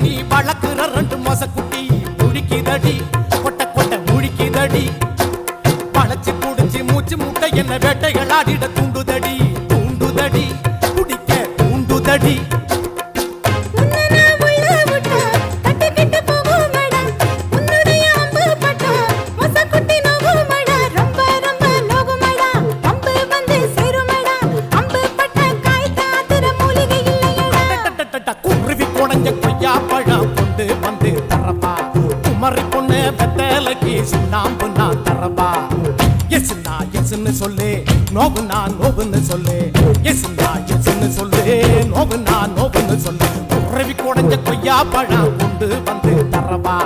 நீ வளர்க்குற ரெண்டு மாச குட்டி முழிக்குதடி கொட்ட கொட்ட முழிக்குதடி பழச்சு புடிச்சு மூச்சு முட்டை என்ன வேட்டைகள் ஆடிட தூண்டுதடி தூண்டுதடி குடிக்க தூண்டுதடி வந்து தரப்பா குமரி பொண்ணு வெத்தலைக்கு சுண்ணாம்பு நான் தரப்பா எஸ்னா எஸ்ன்னு சொல்லு நோவுனா நோவுன்னு சொல்லு எஸ்னா எஸ்ன்னு சொல்லு நோவுனா நோவுன்னு சொல்லு குறவி குடஞ்ச கொய்யா பழம் கொண்டு வந்து தரப்பா